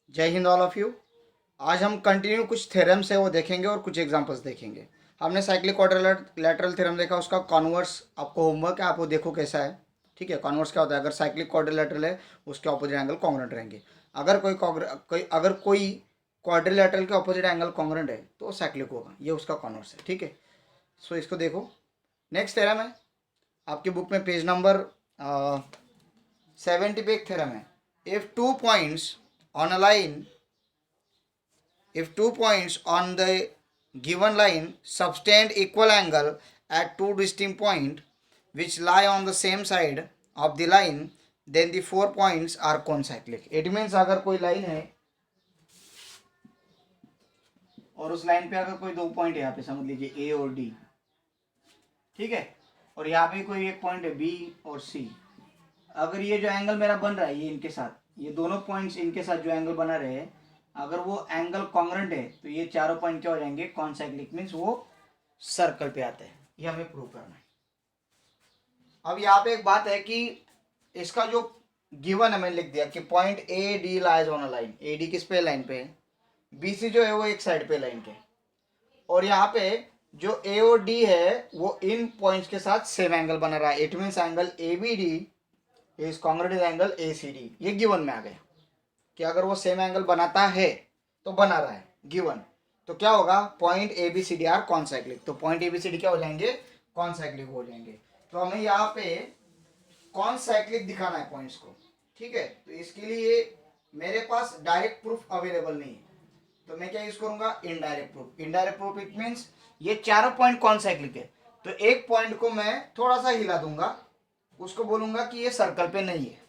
जय Hind all of you. आज हम कंटिन्यू कुछ थ्योरम्स है वो देखेंगे और कुछ एग्जांपल्स देखेंगे। हमने साइक्लिक क्वाड्रिलेटरल थ्योरम देखा, उसका कॉन्वर्स आपको होमवर्क है, आप वो देखो कैसा है। ठीक है, कॉन्वर्स क्या होता है? अगर साइक्लिक क्वाड्रिलेटरल है उसके ऑपोजिट एंगल कॉन्ग्रुएंट रहेंगे। अगर कोई क्वाड्रिलेटरल के ऑपोजिट एंगल कॉन्ग्रुएंट है तो साइक्लिक होगा, ये उसका कॉन्वर्स है। ठीक है, सो इसको देखो। नेक्स्ट थ्योरम है आपकी बुक में पेज नंबर 70 पे एक थ्योरम है। If two points on a line if 2 points on the given line subtend equal angle at two distinct points which lie on the same side of the line, then the 4 points are concyclic. It means अगर कोई line है और उस line पे अगर कोई दो point है, यहाँ पे समझ लीजिए ए और डी, ठीक है, और यहाँ पे कोई एक पॉइंट है बी और सी। अगर ये जो एंगल मेरा बन रहा है ये इनके साथ, ये दोनों पॉइंट्स इनके साथ जो एंगल बना रहे हैं, अगर वो एंगल कॉन्ग्रुएंट है तो ये चारों पॉइंट क्या हो जाएंगे? कॉन्साइक्लिक, मीन्स वो सर्कल पे आते हैं। ये हमें प्रूव करना है। अब यहाँ पे एक बात है कि इसका जो गिवन है मैंने लिख दिया कि point A D lies on a line. A D किस पे? लाइन पे है। बी सी जो है वो एक साइड पे लाइन के, और यहाँ पे जो ए और डी है वो इन पॉइंट्स के साथ सेम एंगल बना रहा है। It means angle A B D is congruent angle A C D. ये गिवन में आ गया कि अगर वो सेम एंगल बनाता है तो बना रहा है गिवन, तो क्या होगा? Point A B C D are concyclic. तो point A B C D क्या हो जाएंगे? कॉन्साइक्लिक हो जाएंगे। तो हमें यहाँ पे कॉन्साइक्लिक दिखाना है पॉइंट्स को। ठीक है, तो इसके लिए मेरे पास डायरेक्ट प्रूफ अवेलेबल नहीं है, तो मैं क्या यूज करूंगा? Indirect proof. Indirect proof it means ये चारों पॉइंट कॉन्साइक्लिक है, तो एक पॉइंट को मैं थोड़ा सा हिला दूंगा, उसको बोलूंगा कि ये सर्कल पे नहीं है।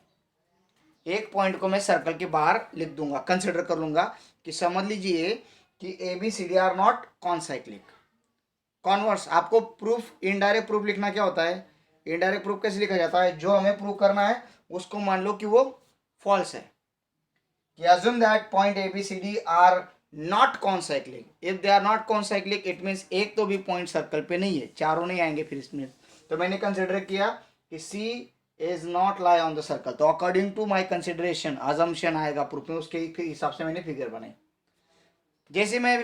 एक पॉइंट को मैं सर्कल के बाहर लिख दूंगा, कंसिडर कर लूंगा कि समझ लीजिए कि A B C D are not concyclic. Converse आपको प्रूफ, इनडायरेक्ट प्रूफ लिखना क्या होता है? इनडायरेक्ट प्रूफ कैसे लिखा जाता है? जो हमें प्रूव करना है उसको मान लो कि वो फॉल्स है, कि assume that point A B C D are not concyclic. If they are not concyclic it means एक तो भी पॉइंट सर्कल पे नहीं है, चारों नहीं आएंगे फिर इसमें। तो मैंने कंसिडर किया कि C is not lie on the circle, तो according to my consideration assumption आएगा प्रूफ में, उसके हिसाब से मैंने फिगर बनाई। जैसे मैं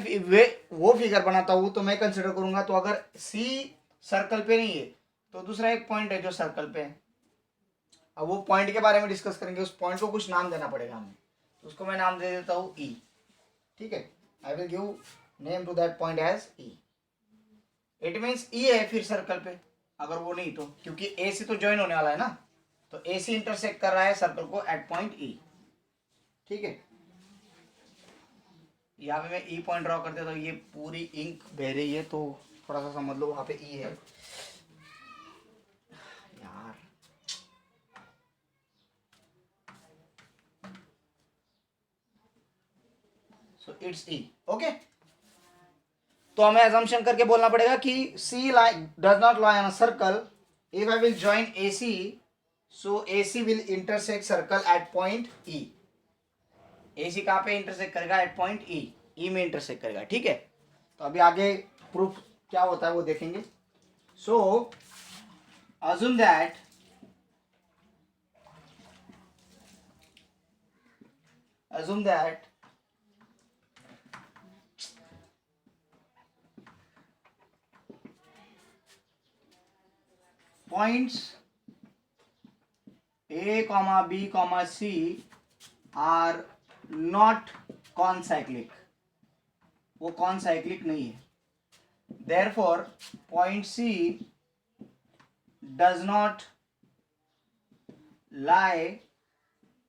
वो फिगर बनाता हूँ तो मैं कंसिडर करूंगा, तो अगर सी सर्कल पे नहीं है तो दूसरा एक पॉइंट है जो सर्कल पे है। अब वो पॉइंट के बारे में डिस्कस करेंगे, उस पॉइंट को कुछ नाम देना पड़ेगा हमें, तो उसको मैं नाम दे देता हूँ ई। ठीक है, I will give name to that point as E. It means E है फिर सर्कल पे, अगर वो नहीं तो, क्योंकि ए से तो ज्वाइन होने वाला है ना, तो ए सी इंटरसेक्ट कर रहा है सर्कल को एट पॉइंट ई। ठीक है, यहाँ पे मैं ई पॉइंट ड्रॉ कर देता हूँ, ये पूरी इंक बह रही है तो थोड़ा सा समझ लो, वहां पे ई है यार। So it's E. ओके, तो हमें अजम्पशन करके बोलना पड़ेगा कि C does not lie on a circle if I will join A C, so A C will intersect circle at point E. A C कहाँ पे इंटरसेक्ट करेगा? एट पॉइंट ई, ई में इंटरसेक्ट करेगा। ठीक है, तो अभी आगे प्रूफ क्या होता है वो देखेंगे। सो assume that points A, B, C are not concyclic, वो concyclic नहीं है। Therefore point C does not lie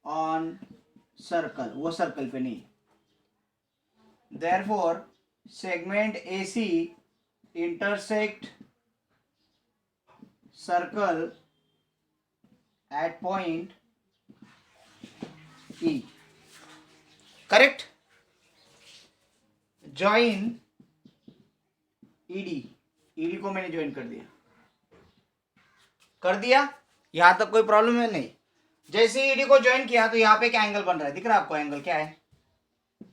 on circle, वो सर्कल पे नहीं। Therefore segment AC intersect circle at point E. Correct. Join ED, ED को मैंने join कर दिया, यहां तक कोई प्रॉब्लम है नहीं। जैसे ईडी को ज्वाइन किया तो यहाँ पे क्या एंगल बन रहा है? दिख रहा है आपको एंगल क्या है?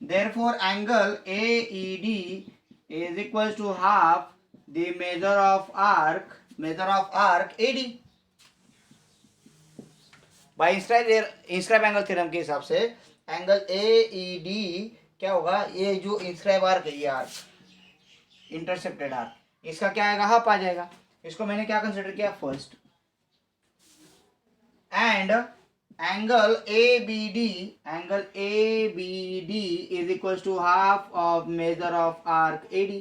Therefore angle AED is equal to half the measure of arc AD। By inscribe angle theorem के हिसाब से एंगल AED क्या होगा, ये जो इंस्क्राइब आर्क है, ये आर्क इंटरसेप्टेड आर्क, इसका क्या आएगा, हाफ आ जाएगा। इसको मैंने क्या कंसिडर किया, first. And angle ABD is equal to half of measure of arc AD,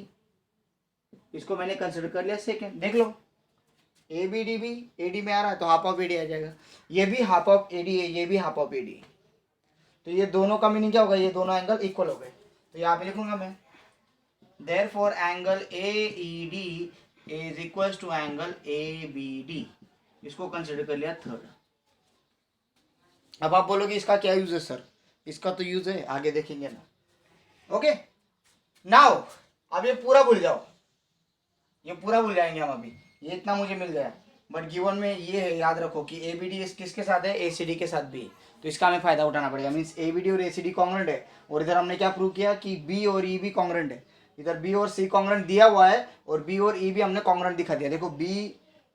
इसको मैंने कंसिडर कर लिया सेकेंड। देख लो ABD भी AD में आ रहा है तो हाफ ऑफ AD आ जाएगा, ये भी हाफ ऑफ AD है, ये भी हाफ ऑफ AD, तो ये दोनों का मीनिंग क्या होगा, ये दोनों एंगल इक्वल हो गए। तो यहाँ पे लिखूंगा मैं, therefore angle AED is equal to angle ABD, इसको कंसिडर कर लिया थर्ड। अब आप बोलोगे इसका क्या यूज है सर, इसका तो यूज है, आगे देखेंगे ना। ओके नाउ अब ये पूरा भूल जाओ, ये पूरा भूल जाएंगे हम अभी, ये इतना मुझे मिल गया। बट गिवन में ये है, याद रखो कि ABD किसके साथ है, ACD के साथ भी, तो इसका हमें फायदा उठाना पड़ेगा। मीन्स ABD और ACD कॉन्ग्रेंट है, और इधर हमने क्या प्रूव किया कि B और E भी कॉन्ग्रेंट है। इधर B और C कॉन्ग्रेंट दिया हुआ है और B और E भी हमने कॉन्ग्रेंट दिखा दिया। देखो B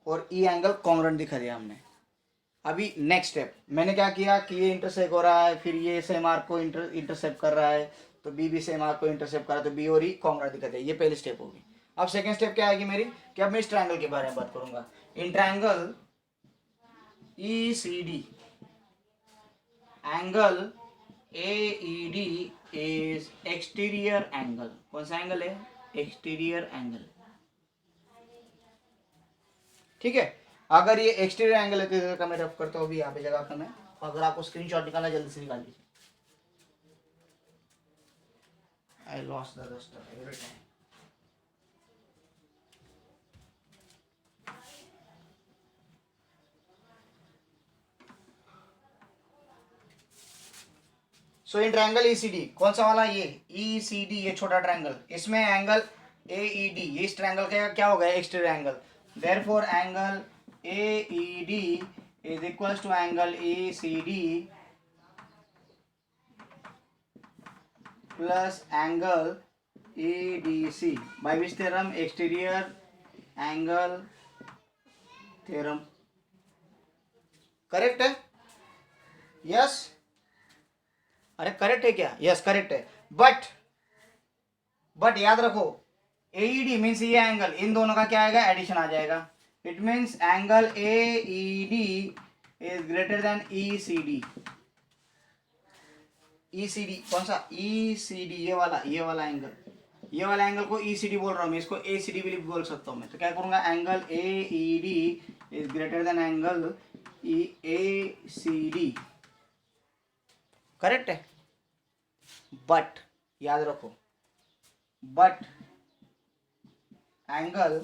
और E एंगल कॉन्ग्रेंट दिखा दिया हमने। अभी नेक्स्ट स्टेप मैंने क्या किया कि ये इंटरसेक्ट हो रहा है, फिर ये सेम आर्क को इंटरसेप्ट कर रहा है, तो B भी सेम आर्क को इंटरसेप्ट कर रहा है, तो B और E कॉन्ग्रेंट दिखा दिया। ये पहली स्टेप होगी। अब सेकेंड स्टेप क्या आएगी मेरी, कि अब मैं इस ट्रायंगल के बारे में बात करूंगा। In triangle ECD angle AED is exterior angle. कौन सा एंगल है, एक्सटीरियर एंगल। ठीक है, अगर ये एक्सटीरियर एंगल है तो इधर का मैं रफ करता हूँ, यहाँ पे जगह का मैं, अगर आपको स्क्रीनशॉट निकालना जल्दी से निकाल लीजिए। I lost the rest of every time. So in triangle ECD, कौन सा वाला, ये ECD, ये छोटा ट्रायंगल, इसमें एंगल AED, ये इस ट्रायंगल का क्या होगा, exterior angle. Therefore angle AED is equal to angle ACD plus angle ADC by which theorem, exterior angle theorem. Correct है, यस अरे करेक्ट है क्या, यस करेक्ट है। बट याद रखो AED मीन्स ये एंगल, इन दोनों का क्या आएगा, एडिशन आ जाएगा। It means angle AED is greater than ECD। ECD कौन सा, ECD, ये वाला एंगल, ये वाला एंगल को ECD बोल रहा हूँ मैं, इसको ACD भी बोल सकता हूँ मैं। तो क्या करूंगा, angle AED is greater then angle ACD। Correct है। बट याद रखो, but angle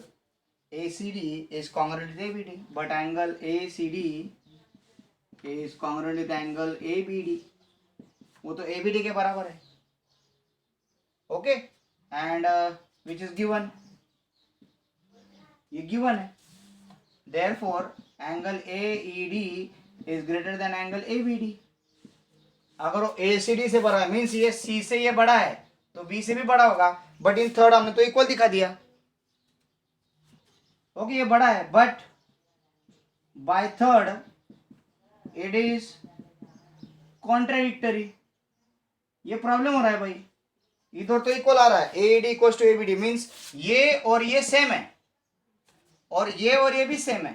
ACD is congruent with ABD, but angle ACD is congruent with angle ABD, वो तो ABD के बराबर है। Okay and which is given, ये गिवन है। Therefore angle AED is greater then angle ABD। अगर वो ACD से बड़ा है मीन्स ये C से ये बड़ा है तो B से भी बड़ा होगा, बट इन थर्ड हमने तो इक्वल दिखा दिया। ओके ये बड़ा है, but by third it is contradictory. ये प्रॉब्लम हो रहा है भाई, इधर तो इक्वल आ रहा है, AED equals to ABD means ये और ये सेम है, और ये भी सेम है।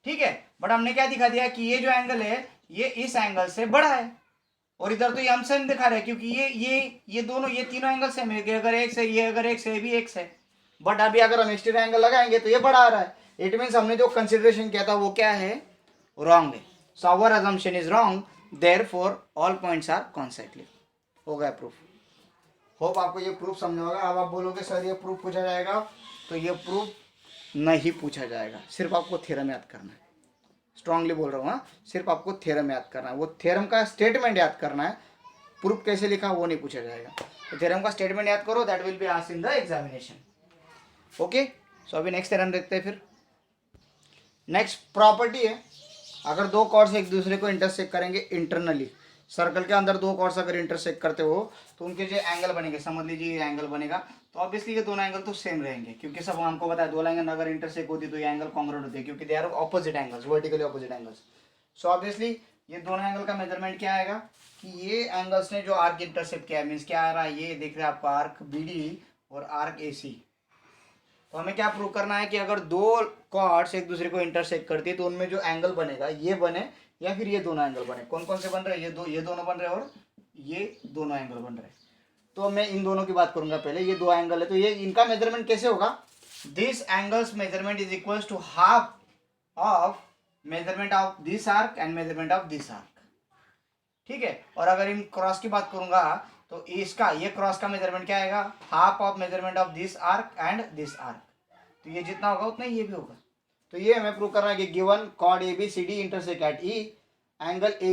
ठीक है, बट हमने क्या दिखा दिया कि ये जो एंगल है ये इस एंगल से बड़ा है, और इधर तो ये हम सेम दिखा रहे हैं क्योंकि ये दोनों, ये तीनों एंगल सेम है। अगर एक्स है, ये अगर एक्स है, भी एक्स है। बट अभी अगर हम एक्सटीरियर एंगल लगाएंगे तो ये बड़ा आ रहा है। इट मीन्स हमने जो कंसिडरेशन किया था वो क्या है, रॉन्ग है। So our assumption is wrong, therefore all points are consecutive. हो गया प्रूफ। होप आपको ये प्रूफ समझ होगा। अब आप बोलोगे सर ये प्रूफ पूछा जाएगा, तो ये प्रूफ नहीं पूछा जाएगा, सिर्फ आपको थ्योरम याद करना है। स्ट्रांगली बोल रहा हूँ, हाँ, सिर्फ आपको थ्योरम याद करना है, वो थ्योरम का स्टेटमेंट याद करना है। प्रूफ कैसे लिखा वो नहीं पूछा जाएगा। तो थ्योरम का स्टेटमेंट याद करो, that will be asked in the examination. Okay, so अभी नेक्स्ट थ्योरम देखते हैं। फिर नेक्स्ट प्रॉपर्टी है, अगर दो कॉर्ड्स एक दूसरे को इंटरसेक्ट करेंगे इंटरनली, सर्कल के अंदर दो कॉर्ड्स अगर इंटरसेक्ट करते हो तो उनके जो एंगल बनेंगे, समझ लीजिए ये एंगल बनेगा, तो ऑब्वियसली ये दोनों एंगल तो सेम रहेंगे, क्योंकि सब हमको पता है दो एंगल अगर इंटरसेक्ट होती तो ये एंगल कॉन्ग्रुएंट होती है, क्योंकि they are opposite angles, vertically opposite angles. So obviously ये दोनों एंगल का मेजरमेंट क्या आएगा कि ये एंगल्स ने जो आर्क इंटरसेप्ट किया है, मीन्स क्या आ रहा है, ये देख रहे हैं आपको आर्क बी डी और आर्क ए सी। तो हमें क्या प्रूव करना है कि अगर दो कॉर्ड्स एक दूसरे को इंटरसेक्ट करती है तो उनमें जो एंगल बनेगा ये बने या फिर ये दोनों एंगल बने। कौन कौन से बन रहे हैं, ये दोनों बन रहे हैं और ये दोनों एंगल बन रहे हैं। तो मैं इन दोनों की बात करूंगा पहले। ये दो एंगल है तो ये इनका मेजरमेंट कैसे होगा, this angles measurement is equal to half of measurement of this arc and measurement of this arc. ठीक है, और अगर इन क्रॉस की बात करूंगा तो इसका ये क्रॉस का मेजरमेंट क्या आएगा, half of measurement of this arc and this arc. तो ये जितना होगा उतना ही ये भी होगा। तो ये हमें प्रूव करना है कि given chord A B C D intersect at E angle A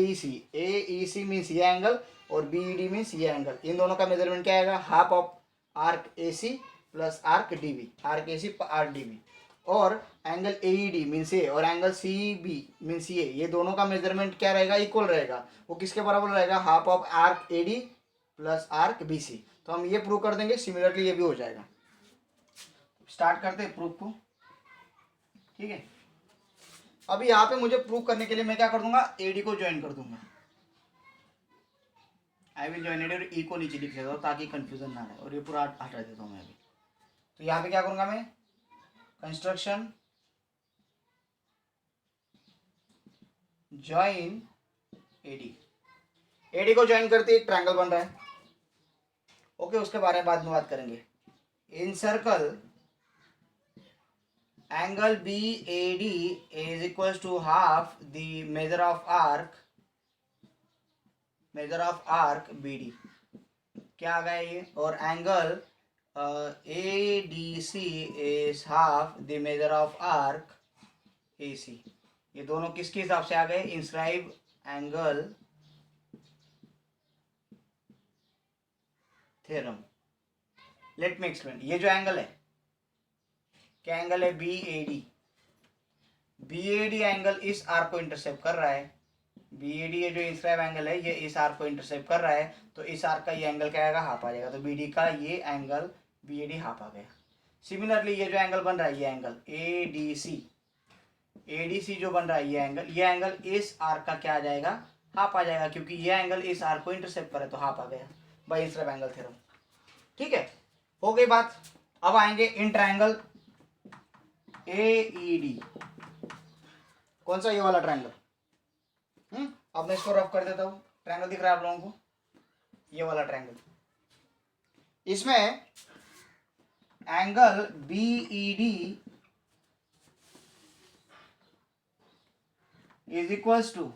E C means ये एंगल और बी ई डी मीन्स ये एंगल। इन दोनों का मेजरमेंट क्या आएगा, half of arc A C plus arc D B, arc A C arc D B. और angle A E D means A और एंगल सी बी मीन्स ये दोनों का मेजरमेंट क्या रहेगा, इक्वल रहेगा। वो किसके बराबर रहेगा, half of arc A D plus arc B C. तो हम ये प्रूव कर देंगे, सिमिलरली ये भी हो जाएगा। स्टार्ट करते हैं प्रूफ को। ठीक है, अभी यहाँ पे मुझे प्रूव करने के लिए मैं क्या कर दूंगा, एडी को ज्वाइन कर दूंगा। आई विल ज्वाइन एडी और ई को नीचे लिख देता हूँ ताकि कंफ्यूजन ना रहे, और ये पूरा हटा देता हूँ मैं अभी। तो यहाँ पे क्या करूंगा मैं, कंस्ट्रक्शन ज्वाइन एडी। एडी को ज्वाइन करते एक ट्रायंगल बन रहा है। ओके, उसके बारे में बाद में बात करेंगे। इन circle angle BAD is equals to half the measure of arc BD। क्या आ गया ये, और angle ADC is half the measure of arc AC। ये दोनों किसके हिसाब से आ गए, inscribe angle theorem. Let me explain. ये जो एंगल है, क्या एंगल है, B A D. B A D angle इस आर्क को इंटरसेप्ट कर रहा है। बी ए डी ये जो इंस्क्राइब एंगल है ये इस आर्क को इंटरसेप्ट कर रहा है, तो इस आर्क का ये एंगल क्या आएगा, हाफ आ जाएगा। तो बी डी का ये angle B A D half आ गया। सिमिलरली ये जो एंगल बन रहा है, ये एंगल ए डी सी जो बन रहा है, ये एंगल इस आर्क का क्या आ जाएगा, हाफ आ जाएगा, क्योंकि ये एंगल इस आर्क को इंटरसेप्ट करे तो हाफ आ गया बाय इंस्क्राइब एंगल थ्योरम। ठीक है, हो गई बात। अब आएंगे इन ट्रायंगल AED। कौन सा, ये वाला ट्रायंगल। अब मैं इसको रफ कर देता हूं। ट्रायंगल दिख रहा है आप लोगों को, ये वाला ट्रायंगल। इसमें angle BED is equals to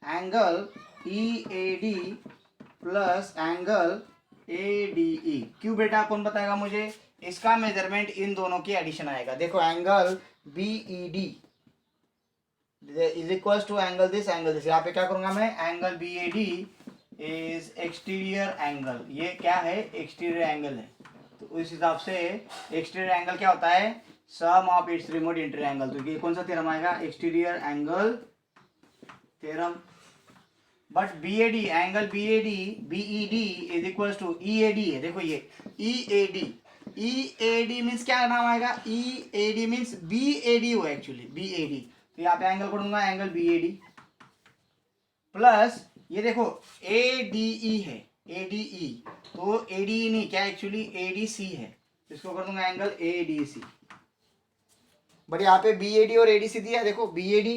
angle EAD plus angle ADE। क्यों बेटा, कौन बताएगा मुझे, इसका मेजरमेंट इन दोनों की एडिशन आएगा। देखो angle BED is equal to angle this यहाँ पे क्या करूंगा मैं, angle BAD is exterior angle. ये क्या है, एक्सटीरियर एंगल है। तो उस हिसाब से एक्सटीरियर एंगल क्या होता है, sum of its remote interior angle. तो ये कौन सा थ्योरम आएगा, exterior angle theorem. But BAD angle BED is equal to EAD है। देखो ये EAD मीन्स क्या नाम आएगा, EAD मीन्स BAD हो एक्चुअली, BAD। तो यहाँ पे एंगल पढ़ूंगा, एंगल BAD प्लस ये देखो ADE है, ADE। तो ADE नहीं, क्या एक्चुअली ADC है, इसको कर दूंगा एंगल ADC। बट यहाँ पे BAD और ADC दिया है। देखो BAD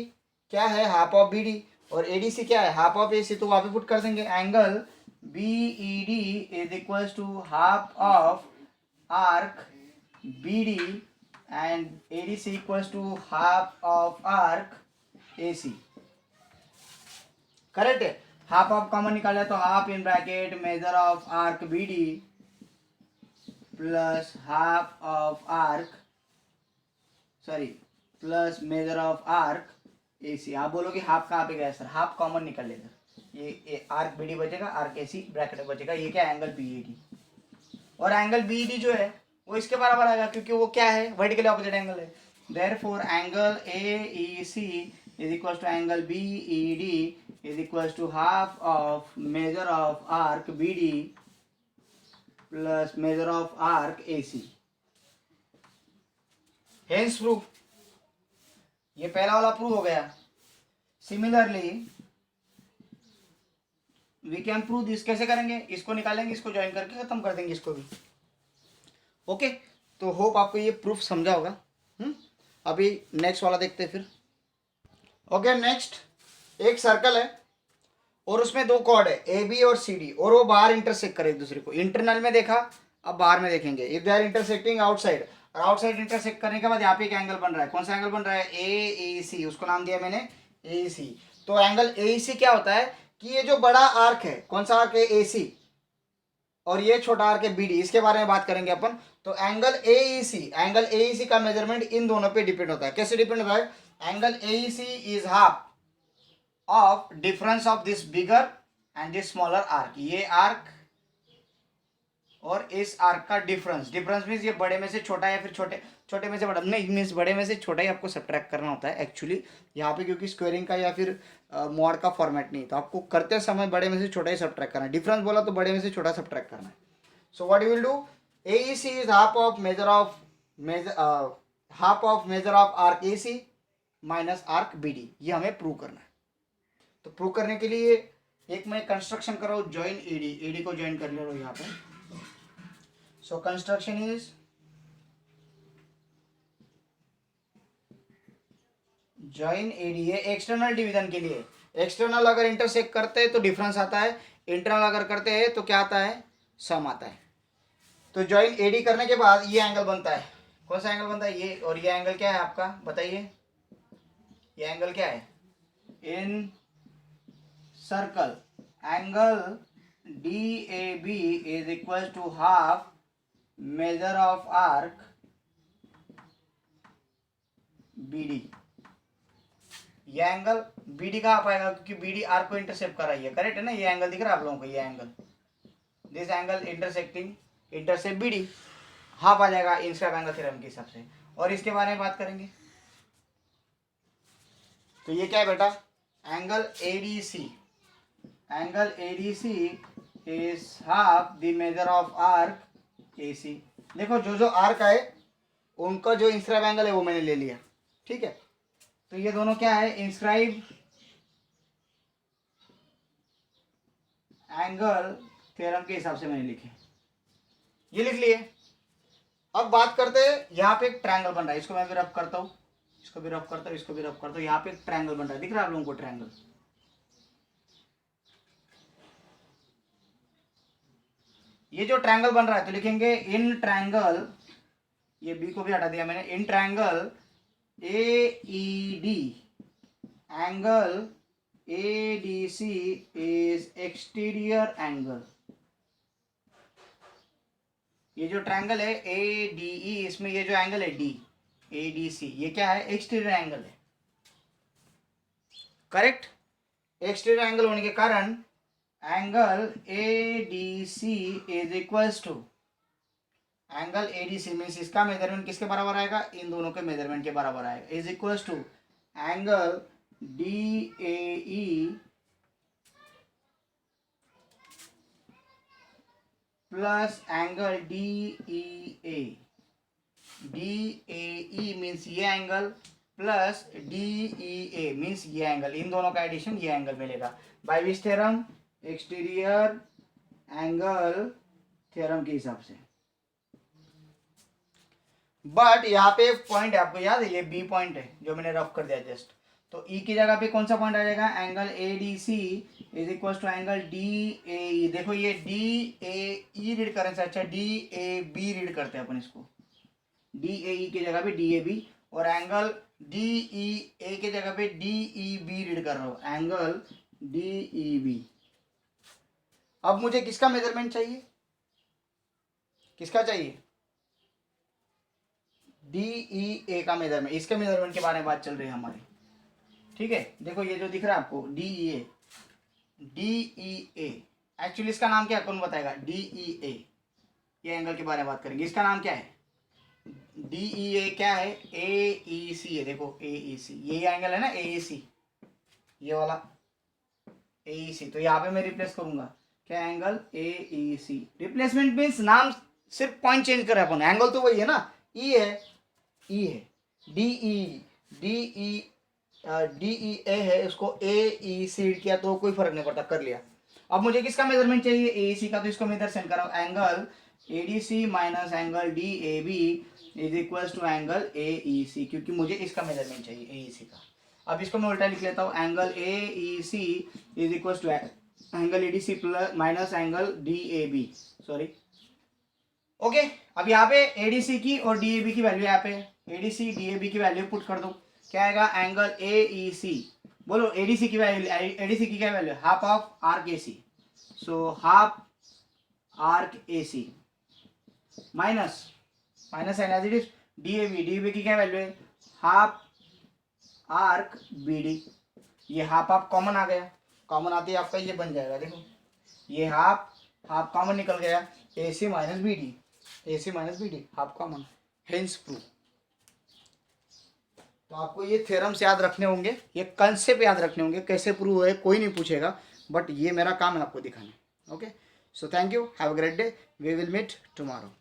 क्या है, हाफ ऑफ BD, और ADC क्या है, हाफ ऑफ AC। तो वहां पे पुट कर देंगे angle BED is equal to half of arc BD and ADC equals to half of arc AC। Correct है, हाफ ऑफ कॉमन निकाला तो half in bracket major of arc BD plus half of arc plus measure of arc AC। आप बोलोगे half कहाँ पे गया sir, half common निकल लेगा, ये आर्क BD बचेगा, आर्क AC ब्रैकेट में बचेगा। ये क्या, एंगल BAD। और एंगल BD जो है वो इसके बराबर आएगा, क्योंकि वो क्या है, वर्टिकली ऑपोजिट एंगल है। Therefore angle AEC is equal to angle BED is equal to half of measure of arc BD plus measure of arc AC। Hence proof, ये पहला वाला प्रूफ हो गया। Similarly we can prove this, कैसे करेंगे, इसको निकालेंगे, इसको ज्वाइन करके खत्म कर देंगे इसको भी। ओके, तो होप आपको ये प्रूफ समझा होगा। अभी नेक्स्ट वाला देखते हैं फिर। ओके, नेक्स्ट एक सर्कल है और उसमें दो कॉर्ड है ए बी और सी डी, और वो बाहर इंटरसेक्ट करे एक दूसरे को। इंटरनल में देखा, अब बाहर में देखेंगे। If they are intersecting outside, और आउटसाइड इंटरसेक्ट करने के बाद यहाँ पे एक एंगल बन रहा है। कौन सा एंगल बन रहा है, ए ए सी, उसको नाम दिया मैंने ए सी। तो एंगल ए सी क्या होता है कि ये जो बड़ा आर्क है, कौन सा आर्क है, ए सी, और ये छोटा आर्क है बी डी, इसके बारे में बात करेंगे अपन। तो angle A C, angle A सी का मेजरमेंट इन दोनों पे डिपेंड होता है। कैसे डिपेंड होता है, angle A C is half of difference of this bigger and this smaller arc. ये आर्क और इस आर्क का डिफरेंस, डिफरेंस मीन्स ये बड़े में से छोटा या फिर छोटे में से बड़ा, नहीं मीन्स बड़े में से छोटा ही आपको सब्ट्रैक्ट करना होता है एक्चुअली यहाँ पे, क्योंकि स्क्वेयरिंग का या फिर मॉड का फॉर्मेट नहीं, तो आपको करते समय बड़े में से छोटा ही सब्ट्रैक्ट करना है। डिफरेंस बोला तो बड़े में से छोटा सब्ट्रैक्ट करना है। So what you will do, A C is half of measure of arc A C minus arc B D, ये हमें प्रूव करना है। तो प्रूव करने के लिए एक मैं कंस्ट्रक्शन कर रहा हूँ, ज्वाइन एडी, एडी को ज्वाइन कर ले रहा हूँ यहाँ पे। So construction is join A D, ये एक्सटर्नल डिवीजन के लिए। एक्सटर्नल अगर इंटरसेक्ट करते हैं तो डिफरेंस आता है, इंटरनल अगर करते हैं तो क्या आता है, सम आता है। तो ज्वाइन एडी करने के बाद ये एंगल बनता है। कौन सा एंगल बनता है, ये, और ये एंगल क्या है आपका, बताइए, ये एंगल क्या है, in circle angle DAB is equal to half measure of arc BD। ये एंगल BD कहाँ पाएगा, क्योंकि BD आर्क को इंटरसेप्ट कर रही है, करेक्ट है ना। ये एंगल दिख रहा है आप लोगों को, ये angle, this angle intercept BD, half आ जाएगा इंस्टेड एंगल थ्योरम के हिसाब से। और इसके बारे में बात करेंगे, तो ये क्या है बेटा, angle ADC, angle ADC is half the measure of arc AC। देखो जो जो आर्क आए उनका जो इंस्क्राइब एंगल है वो मैंने ले लिया, ठीक है। तो ये दोनों क्या है, इंस्क्राइब एंगल थ्योरम के हिसाब से मैंने लिखे, ये लिख लिए। अब बात करते हैं, यहाँ पे एक ट्रायंगल बन रहा है, इसको मैं भी रफ करता हूँ, इसको भी रफ करता हूँ, इसको भी रफ करता हूँ। यहाँ पे एक ट्रायंगल बन रहा है, दिख रहा है आप लोगों को ट्रायंगल। ये जो ट्रायंगल बन रहा है तो लिखेंगे इन ट्रायंगल, ये बी को भी हटा दिया मैंने, in triangle AED angle ADC is exterior angle. ये जो ट्रायंगल है ADE, इसमें ये जो एंगल है ADC, ये क्या है, एक्सटीरियर एंगल है, करेक्ट। एक्सटीरियर एंगल होने के कारण angle ADC is equals to, angle ADC means इसका मेजरमेंट किसके बराबर आएगा, इन दोनों के मेजरमेंट के बराबर आएगा, is equals to angle DAE plus angle DEA। DAE means ये एंगल प्लस DEA मीन्स ये एंगल, इन दोनों का एडिशन ये एंगल मिलेगा by which theorem, exterior angle theorem के हिसाब से। बट यहाँ पे पॉइंट है, आपको याद है, ये बी पॉइंट है जो मैंने रफ कर दिया जस्ट। तो ई की जगह पे कौन सा पॉइंट आ जाएगा, angle ADC is equal to angle DAE। देखो ये DAE रीड करने से अच्छा DAB रीड करते हैं अपन इसको, DAE की जगह पे DAB, और एंगल DEA की जगह पे DEB रीड कर रहा हूँ, एंगल DEB। अब मुझे किसका मेजरमेंट चाहिए, किसका चाहिए, DEA का मेजरमेंट, इसके मेजरमेंट के बारे में बात चल रही है हमारी, ठीक है। देखो ये जो दिख रहा है आपको DEA एक्चुअली इसका नाम क्या है, कौन बताएगा, DEA, ये एंगल के बारे में बात करेंगे। इसका नाम क्या है, DEA क्या है, AEC है। देखो AEC, ये एंगल है ना AEC, ये वाला AEC। तो यहाँ पे मैं रिप्लेस करूंगा क्या, एंगल AEC। रिप्लेसमेंट मीन्स नाम सिर्फ पॉइंट चेंज कर रहे हैं अपन, एंगल तो वही है ना, E है, E है, DE डी ई ए है, उसको ए ई सी किया तो कोई फर्क नहीं पड़ता, कर लिया। अब मुझे किसका मेजरमेंट चाहिए, ए ई सी का, तो इसको मैं इधर सेंड कर रहा हूँ, angle A D C minus angle D A B is equal to angle A E C, क्योंकि मुझे इसका मेजरमेंट चाहिए ए ई सी का। अब इसको मैं उल्टा लिख लेता हूँ, angle A E C is equal to angle A D C plus minus angle D A B, sorry okay. अब यहाँ पे एडीसी की और डीएबी की वैल्यू, यहाँ पे एडीसी डीएबी की वैल्यू पुट कर दो, क्या आएगा, एंगल ए ई सी, बोलो एडीसी की वैल्यू, एडीसी की क्या value, half of arc A C, so half arc A C minus minus and as it is D A B, D A B की क्या वैल्यू है, हाफ आर्क बी डी, ये हाफ हाफ कॉमन आ गया, कॉमन आते ही आपका ये बन जाएगा, देखो ये हाफ हाफ कॉमन निकल गया, A C minus B D, AC minus B D half common, hence prove. तो आपको ये थ्योरम्स याद रखने होंगे, ये कंसेप्ट याद रखने होंगे, कैसे प्रूव है कोई नहीं पूछेगा, बट ये मेरा काम है आपको दिखाना। Okay, so thank you, have a great day, we will meet tomorrow.